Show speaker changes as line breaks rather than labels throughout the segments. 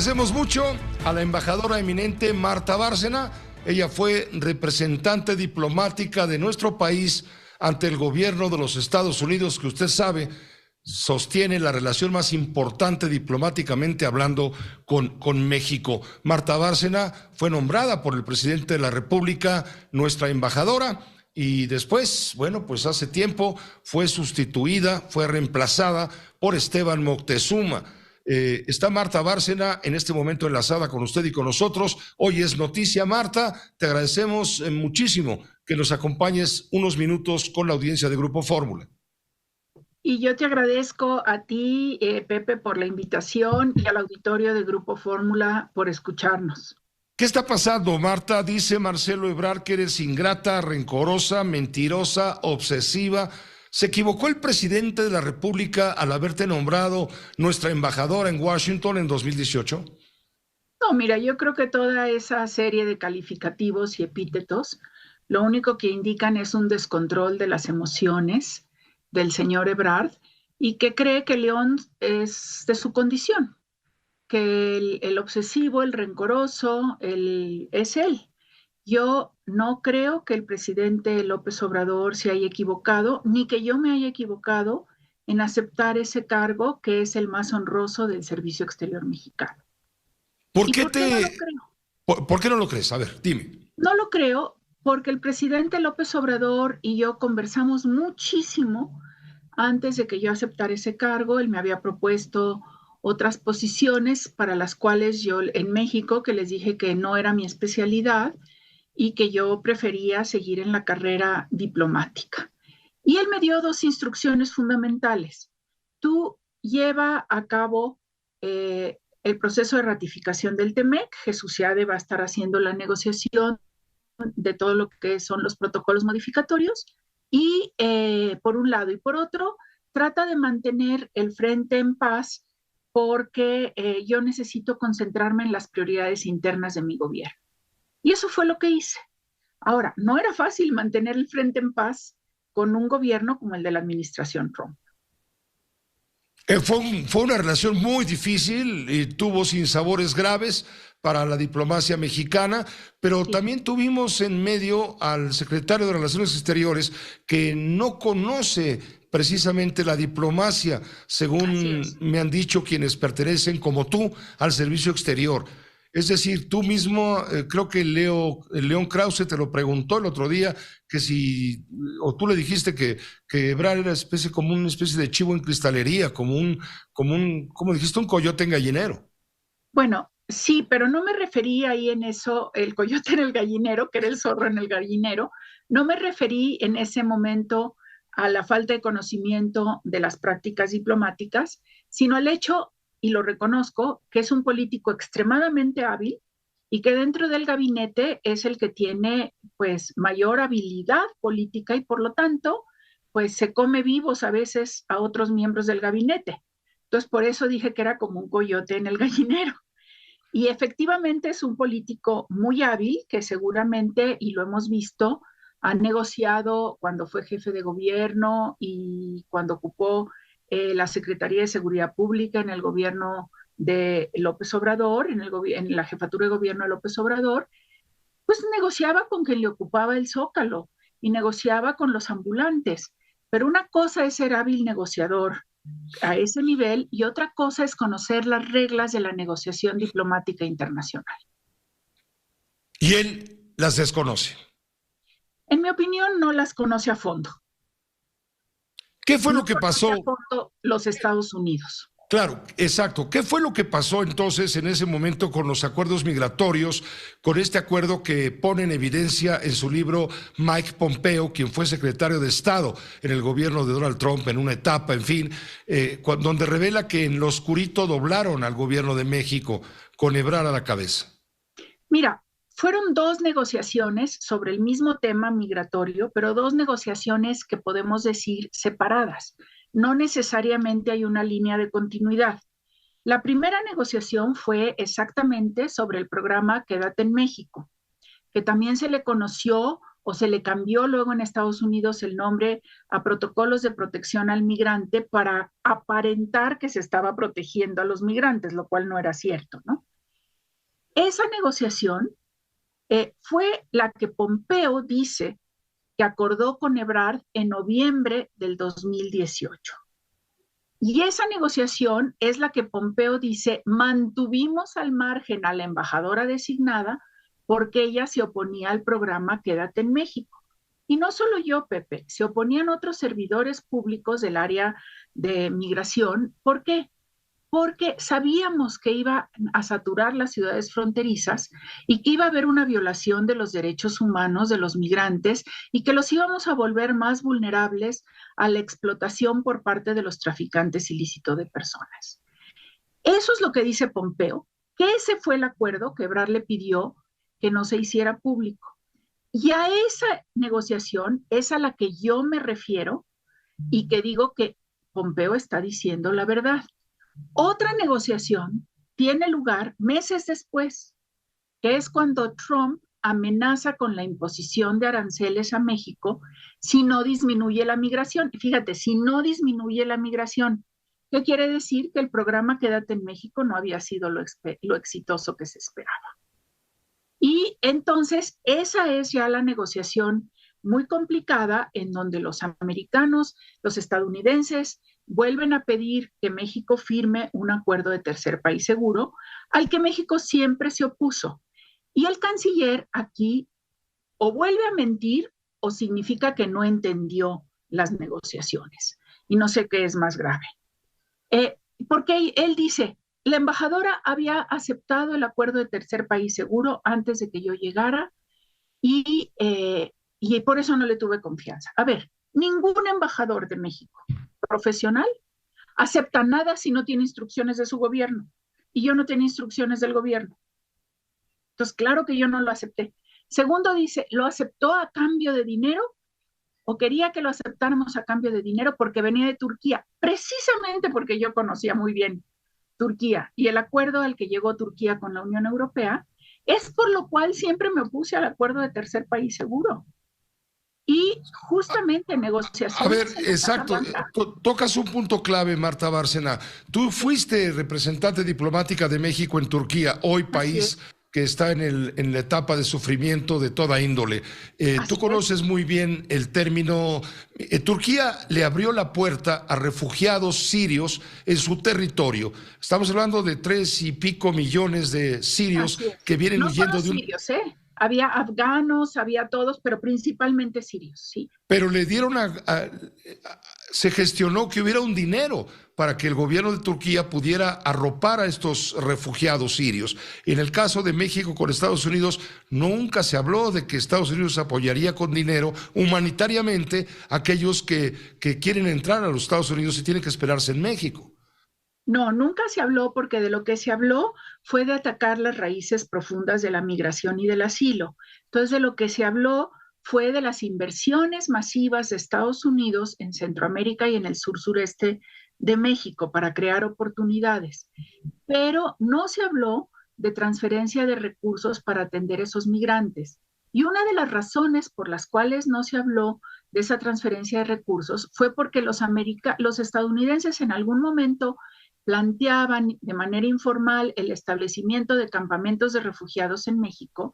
Agradecemos mucho a la embajadora eminente Marta Bárcena. Ella fue representante diplomática de nuestro país ante el gobierno de los Estados Unidos, que usted sabe sostiene la relación más importante diplomáticamente hablando con México. Marta Bárcena fue nombrada por el presidente de la República nuestra embajadora y después, bueno, pues hace tiempo fue sustituida, fue reemplazada por Esteban Moctezuma. Está Marta Bárcena en este momento enlazada con usted y con nosotros. Hoy es noticia, Marta. Te agradecemos muchísimo que nos acompañes unos minutos con la audiencia de Grupo Fórmula.
Y yo te agradezco a ti, Pepe, por la invitación y al auditorio de Grupo Fórmula por escucharnos.
¿Qué está pasando, Marta? Dice Marcelo Ebrard que eres ingrata, rencorosa, mentirosa, obsesiva. ¿Se equivocó el presidente de la República al haberte nombrado nuestra embajadora en Washington en 2018?
No, mira, yo creo que toda esa serie de calificativos y epítetos lo único que indican es un descontrol de las emociones del señor Ebrard y que cree que León es de su condición, que el obsesivo, el rencoroso, es él. Yo no creo que el presidente López Obrador se haya equivocado, ni que yo me haya equivocado en aceptar ese cargo que es el más honroso del Servicio Exterior Mexicano.
¿Por qué no lo crees? A ver, dime.
No lo creo porque el presidente López Obrador y yo conversamos muchísimo antes de que yo aceptara ese cargo. Él me había propuesto otras posiciones para las cuales yo en México, que les dije que no era mi especialidad y que yo prefería seguir en la carrera diplomática. Y él me dio dos instrucciones fundamentales. Tú lleva a cabo el proceso de ratificación del TEMEC. Jesús Seade va a estar haciendo la negociación de todo lo que son los protocolos modificatorios y por un lado y por otro trata de mantener el frente en paz porque yo necesito concentrarme en las prioridades internas de mi gobierno. Y eso fue lo que hice. Ahora, no era fácil mantener el frente en paz con un gobierno como el de la administración Trump.
Fue una relación muy difícil y tuvo sinsabores graves para la diplomacia mexicana, pero sí, también tuvimos en medio al secretario de Relaciones Exteriores que no conoce precisamente la diplomacia, según me han dicho quienes pertenecen, como tú, al servicio exterior. Es decir, tú mismo, creo que León Krause te lo preguntó el otro día, que si, o tú le dijiste que Ebrard era como una especie de chivo en cristalería, como dijiste, un coyote en gallinero.
Bueno, sí, pero no me referí ahí en eso, el coyote en el gallinero, que era el zorro en el gallinero, no me referí en ese momento a la falta de conocimiento de las prácticas diplomáticas, sino al hecho, y lo reconozco, que es un político extremadamente hábil y que dentro del gabinete es el que tiene pues mayor habilidad política y por lo tanto pues se come vivos a veces a otros miembros del gabinete. Entonces por eso dije que era como un coyote en el gallinero. Y efectivamente es un político muy hábil que seguramente, y lo hemos visto, ha negociado cuando fue jefe de gobierno y cuando ocupó la Secretaría de Seguridad Pública en el gobierno de López Obrador, en la jefatura de gobierno de López Obrador, pues negociaba con quien le ocupaba el Zócalo y negociaba con los ambulantes. Pero una cosa es ser hábil negociador a ese nivel y otra cosa es conocer las reglas de la negociación diplomática internacional.
Y él las desconoce.
En mi opinión, no las conoce a fondo.
¿Qué fue lo que pasó?
A fondo los Estados Unidos.
Claro, exacto. ¿Qué fue lo que pasó entonces en ese momento con los acuerdos migratorios, con este acuerdo que pone en evidencia en su libro Mike Pompeo, quien fue secretario de Estado en el gobierno de Donald Trump en una etapa, en fin, donde revela que en lo oscurito doblaron al gobierno de México con Ebrard a la cabeza?
Mira, fueron dos negociaciones sobre el mismo tema migratorio, pero dos negociaciones que podemos decir separadas. No necesariamente hay una línea de continuidad. La primera negociación fue exactamente sobre el programa Quédate en México, que también se le conoció o se le cambió luego en Estados Unidos el nombre a Protocolos de Protección al Migrante para aparentar que se estaba protegiendo a los migrantes, lo cual no era cierto, ¿no? esa negociación fue la que Pompeo dice que acordó con Ebrard en noviembre del 2018. Y esa negociación es la que Pompeo dice, mantuvimos al margen a la embajadora designada porque ella se oponía al programa Quédate en México. Y no solo yo, Pepe, se oponían otros servidores públicos del área de migración. ¿Por qué? Porque sabíamos que iba a saturar las ciudades fronterizas y que iba a haber una violación de los derechos humanos de los migrantes y que los íbamos a volver más vulnerables a la explotación por parte de los traficantes ilícitos de personas. Eso es lo que dice Pompeo, que ese fue el acuerdo que Ebrard le pidió que no se hiciera público. Y a esa negociación es a la que yo me refiero y que digo que Pompeo está diciendo la verdad. Otra negociación tiene lugar meses después, que es cuando Trump amenaza con la imposición de aranceles a México si no disminuye la migración. Fíjate, si no disminuye la migración, ¿qué quiere decir? Que el programa Quédate en México no había sido lo exitoso que se esperaba. Y entonces esa es ya la negociación muy complicada en donde los americanos, los estadounidenses, vuelven a pedir que México firme un acuerdo de tercer país seguro, al que México siempre se opuso. Y el canciller aquí o vuelve a mentir o significa que no entendió las negociaciones. Y no sé qué es más grave. Porque él dice, la embajadora había aceptado el acuerdo de tercer país seguro antes de que yo llegara y por eso no le tuve confianza. A ver, ningún embajador de México profesional acepta nada si no tiene instrucciones de su gobierno. Y yo no tenía instrucciones del gobierno. Entonces, claro que yo no lo acepté. Segundo, dice, ¿lo aceptó a cambio de dinero? ¿O quería que lo aceptáramos a cambio de dinero porque venía de Turquía? Precisamente porque yo conocía muy bien Turquía y el acuerdo al que llegó Turquía con la Unión Europea, es por lo cual siempre me opuse al acuerdo de tercer país seguro. Y justamente
A ver,
negociaciones en la Casa
exacto.
Blanca.
Tocas un punto clave, Marta Bárcena. Tú fuiste representante diplomática de México en Turquía, hoy
Así
país
es,
que está en la etapa de sufrimiento de toda índole. Tú
así es.
conoces muy bien el término. Turquía le abrió la puerta a refugiados sirios en su territorio. Estamos hablando de 3 y pico millones de sirios
Así es.
que vienen
No solo
huyendo de un.
sirios, ¿eh? Había afganos, había todos, pero principalmente sirios, sí.
Pero le dieron se gestionó que hubiera un dinero para que el gobierno de Turquía pudiera arropar a estos refugiados sirios. En el caso de México con Estados Unidos, nunca se habló de que Estados Unidos apoyaría con dinero humanitariamente a aquellos que quieren entrar a los Estados Unidos y tienen que esperarse en México.
No, nunca se habló porque de lo que se habló fue de atacar las raíces profundas de la migración y del asilo. Entonces, de lo que se habló fue de las inversiones masivas de Estados Unidos en Centroamérica y en el sur sureste de México para crear oportunidades. Pero no se habló de transferencia de recursos para atender esos migrantes. Y una de las razones por las cuales no se habló de esa transferencia de recursos fue porque los estadounidenses en algún momento planteaban de manera informal el establecimiento de campamentos de refugiados en México,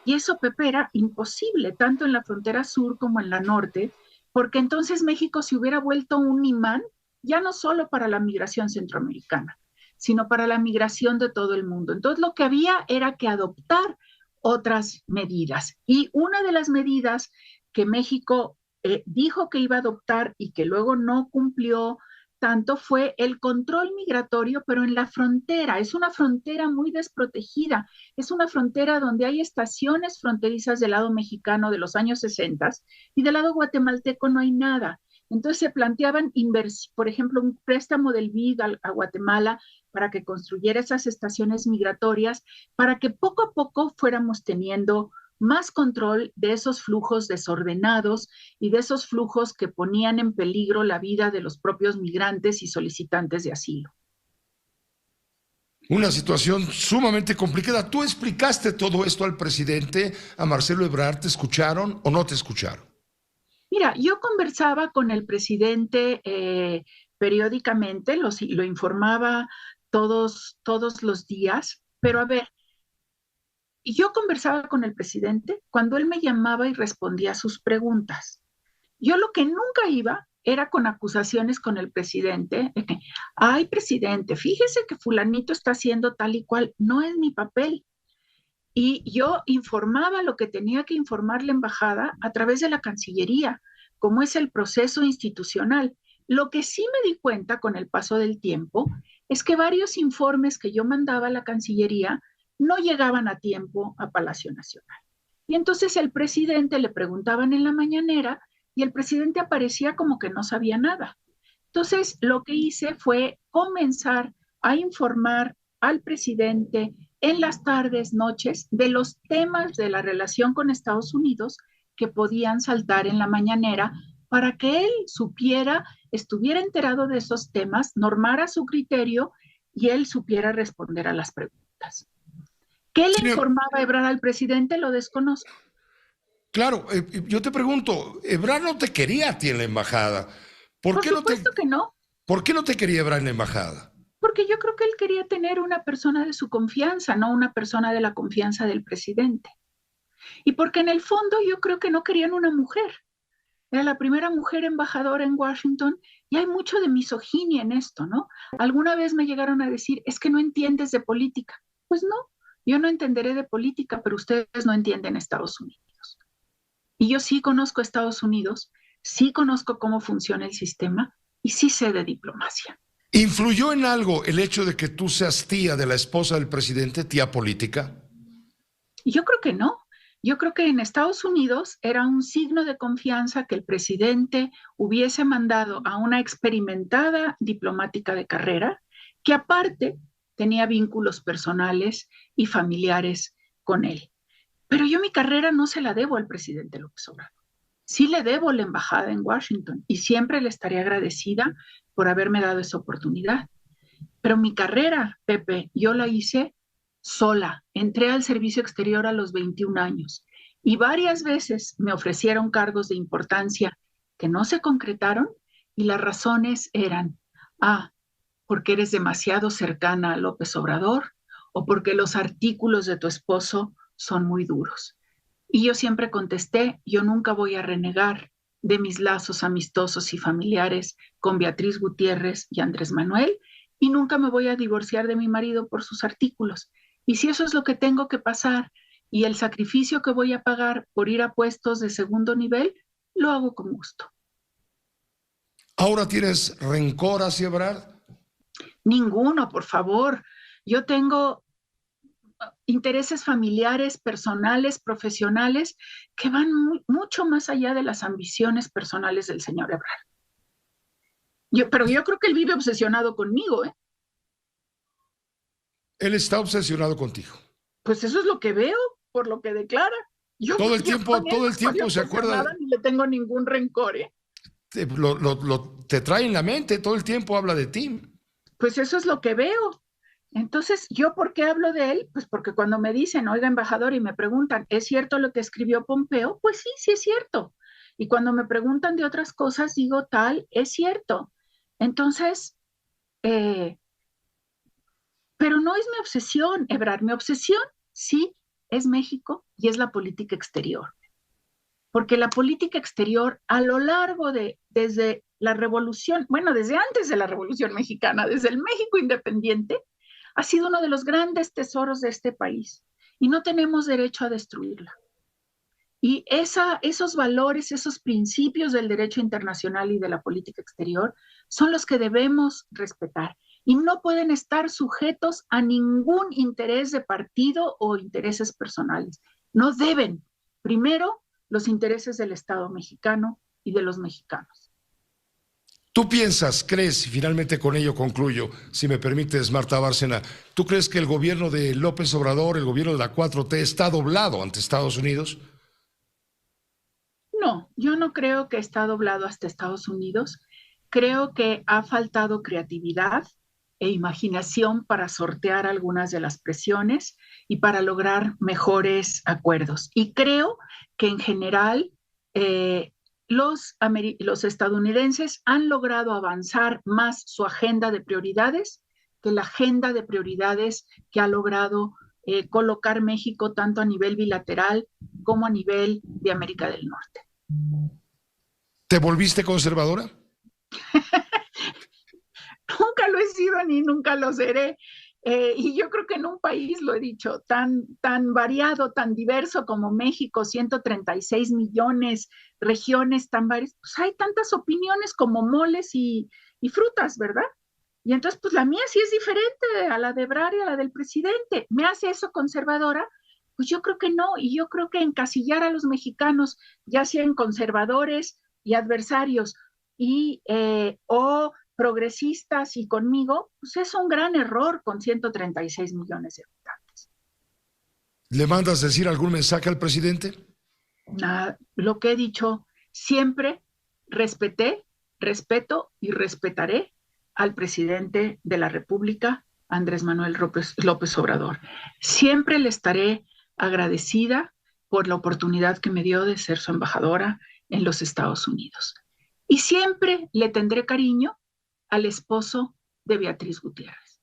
y eso, Pepe, era imposible, tanto en la frontera sur como en la norte, porque entonces México se hubiera vuelto un imán, ya no solo para la migración centroamericana, sino para la migración de todo el mundo. Entonces lo que había era que adoptar otras medidas. Y una de las medidas que México dijo que iba a adoptar y que luego no cumplió tanto fue el control migratorio, pero en la frontera. Es una frontera muy desprotegida. Es una frontera donde hay estaciones fronterizas del lado mexicano de los años 60 y del lado guatemalteco no hay nada. Entonces se planteaban, por ejemplo, un préstamo del BID a Guatemala para que construyera esas estaciones migratorias, para que poco a poco fuéramos teniendo más control de esos flujos desordenados y de esos flujos que ponían en peligro la vida de los propios migrantes y solicitantes de asilo.
Una situación sumamente complicada. ¿Tú explicaste todo esto al presidente, a Marcelo Ebrard? ¿Te escucharon o no te escucharon?
Mira, yo conversaba con el presidente periódicamente, lo informaba todos los días, pero a ver, yo conversaba con el presidente cuando él me llamaba y respondía a sus preguntas. Yo lo que nunca iba era con acusaciones con el presidente. Ay, presidente, fíjese que fulanito está haciendo tal y cual. No es mi papel. Y yo informaba lo que tenía que informar la embajada a través de la Cancillería, como es el proceso institucional. Lo que sí me di cuenta con el paso del tiempo es que varios informes que yo mandaba a la Cancillería no llegaban a tiempo a Palacio Nacional. Y entonces el presidente le preguntaban en la mañanera y el presidente aparecía como que no sabía nada. Entonces, lo que hice fue comenzar a informar al presidente en las tardes, noches, de los temas de la relación con Estados Unidos que podían saltar en la mañanera para que él supiera, estuviera enterado de esos temas, normara su criterio y él supiera responder a las preguntas. ¿Qué le informaba Ebrard al presidente? Lo desconozco.
Claro, yo te pregunto, Ebrard no te quería a ti en la embajada.
Por supuesto que no.
¿Por qué no te quería Ebrard en la embajada?
Porque yo creo que él quería tener una persona de su confianza, no una persona de la confianza del presidente. Y porque en el fondo yo creo que no querían una mujer. Era la primera mujer embajadora en Washington y hay mucho de misoginia en esto, ¿no? Alguna vez me llegaron a decir, es que no entiendes de política. Pues no, yo no entenderé de política, pero ustedes no entienden Estados Unidos. Y yo sí conozco Estados Unidos, sí conozco cómo funciona el sistema y sí sé de diplomacia.
¿Influyó en algo el hecho de que tú seas tía de la esposa del presidente, tía política?
Yo creo que no. Yo creo que en Estados Unidos era un signo de confianza que el presidente hubiese mandado a una experimentada diplomática de carrera, que aparte tenía vínculos personales y familiares con él. Pero yo mi carrera no se la debo al presidente López Obrador. Sí le debo la embajada en Washington y siempre le estaré agradecida por haberme dado esa oportunidad. Pero mi carrera, Pepe, yo la hice sola. Entré al servicio exterior a los 21 años y varias veces me ofrecieron cargos de importancia que no se concretaron y las razones eran, porque eres demasiado cercana a López Obrador o porque los artículos de tu esposo son muy duros. Y yo siempre contesté, yo nunca voy a renegar de mis lazos amistosos y familiares con Beatriz Gutiérrez y Andrés Manuel, y nunca me voy a divorciar de mi marido por sus artículos. Y si eso es lo que tengo que pasar y el sacrificio que voy a pagar por ir a puestos de segundo nivel, lo hago con gusto.
¿Ahora tienes rencor hacia Ebrard?
Ninguno, por favor. Yo tengo intereses familiares, personales, profesionales, que van mucho más allá de las ambiciones personales del señor Ebrard. Pero yo creo que él vive obsesionado conmigo, ¿eh?
Él está obsesionado contigo.
Pues eso es lo que veo, por lo que declara.
Todo el tiempo se acuerda.
Ni le tengo ningún rencor, ¿eh?
Te trae en la mente, todo el tiempo habla de ti.
Pues eso es lo que veo. Entonces, ¿yo por qué hablo de él? Pues porque cuando me dicen, oiga, embajador, y me preguntan, ¿es cierto lo que escribió Pompeo? Pues sí, sí es cierto. Y cuando me preguntan de otras cosas, digo, tal, es cierto. Entonces, pero no es mi obsesión, Ebrard. Mi obsesión, sí, es México y es la política exterior. Porque la política exterior, a lo largo desde la revolución, bueno, desde antes de la Revolución Mexicana, desde el México independiente, ha sido uno de los grandes tesoros de este país y no tenemos derecho a destruirla. Y esos valores, esos principios del derecho internacional y de la política exterior son los que debemos respetar y no pueden estar sujetos a ningún interés de partido o intereses personales. No deben. Primero, los intereses del Estado mexicano y de los mexicanos.
¿Tú piensas, crees, y finalmente con ello concluyo, si me permites, Marta Bárcena, ¿tú crees que el gobierno de López Obrador, el gobierno de la 4T, está doblado ante Estados Unidos?
No, yo no creo que está doblado hasta Estados Unidos. Creo que ha faltado creatividad e imaginación para sortear algunas de las presiones y para lograr mejores acuerdos. Y creo que en general los estadounidenses han logrado avanzar más su agenda de prioridades que la agenda de prioridades que ha logrado colocar México tanto a nivel bilateral como a nivel de América del Norte.
¿Te volviste conservadora?
Nunca lo he sido ni nunca lo seré. Y yo creo que en un país, lo he dicho, tan variado, tan diverso como México, 136 millones, regiones tan varias, pues hay tantas opiniones como moles y frutas, ¿verdad? Y entonces, pues la mía sí es diferente a la de Ebrard y a la del presidente. ¿Me hace eso conservadora? Pues yo creo que no, y yo creo que encasillar a los mexicanos, ya sean conservadores y adversarios, o progresistas y conmigo, pues es un gran error con 136 millones de habitantes.
¿Le mandas decir algún mensaje al presidente?
Nada, lo que he dicho, siempre respeté, respeto y respetaré al presidente de la República, Andrés Manuel López Obrador. Siempre le estaré agradecida por la oportunidad que me dio de ser su embajadora en los Estados Unidos. Y siempre le tendré cariño al esposo de Beatriz Gutiérrez.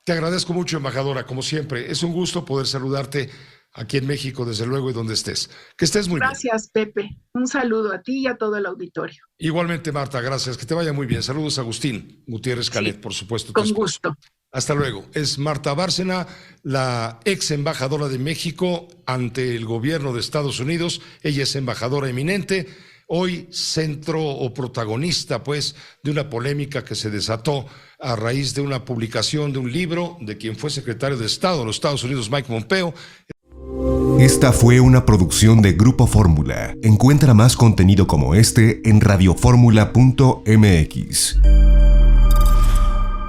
Te agradezco mucho, embajadora, como siempre. Es un gusto poder saludarte aquí en México, desde luego, y donde estés. Que estés muy bien.
Gracias, Pepe. Un saludo a ti y a todo el auditorio.
Igualmente, Marta, gracias. Que te vaya muy bien. Saludos a Agustín Gutiérrez Calet, por supuesto.
Con gusto.
Hasta luego. Es Marta Bárcena, la ex embajadora de México ante el gobierno de Estados Unidos. Ella es embajadora eminente. Hoy centro o protagonista, pues, de una polémica que se desató a raíz de una publicación de un libro de quien fue secretario de Estado de los Estados Unidos, Mike Pompeo.
Esta fue una producción de Grupo Fórmula. Encuentra más contenido como este en radioformula.mx.